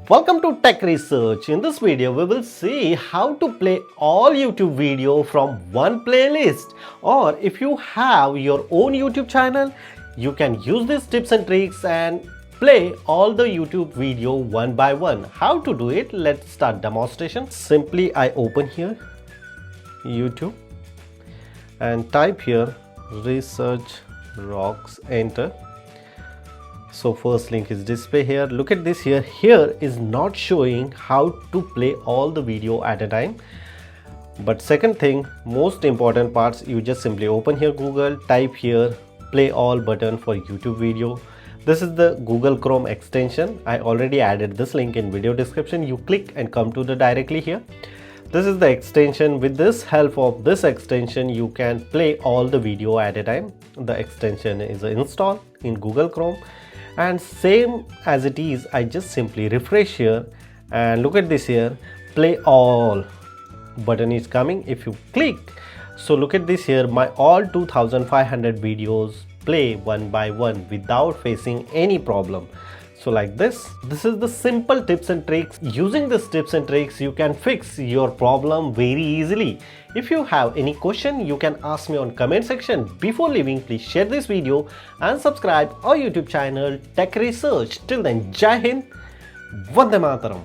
Welcome to Tech Research. In this video, we will see how to play all YouTube video from one playlist. Or if you have your own YouTube channel, you can use these tips and tricks and play all the YouTube video one by one. How to do it? Let's start demonstration. Simply I open here YouTube and type here research rocks, enter. So first link is display here. Look at this here. Here is not showing how to play all the video at a time. But second thing, most important parts, you just simply open here Google, type here play all button for YouTube video. This is the Google Chrome extension. I already added this link in video description. You click and come to the directly here. This is the extension. With this help of this extension, you can play all the video at a time. The extension is installed in Google Chrome. And same as it is, I just simply refresh here and look at this here, play all button is coming. If you click, so look at this here, my all 2500 videos play one by one without facing any problem. So like this is the simple tips and tricks. Using these tips and tricks, you can fix your problem very easily. If you have any question, you can ask me on comment section. Before leaving, please share this video and subscribe our YouTube channel Tech Research. Till then, Jai Hind, Vande Mataram.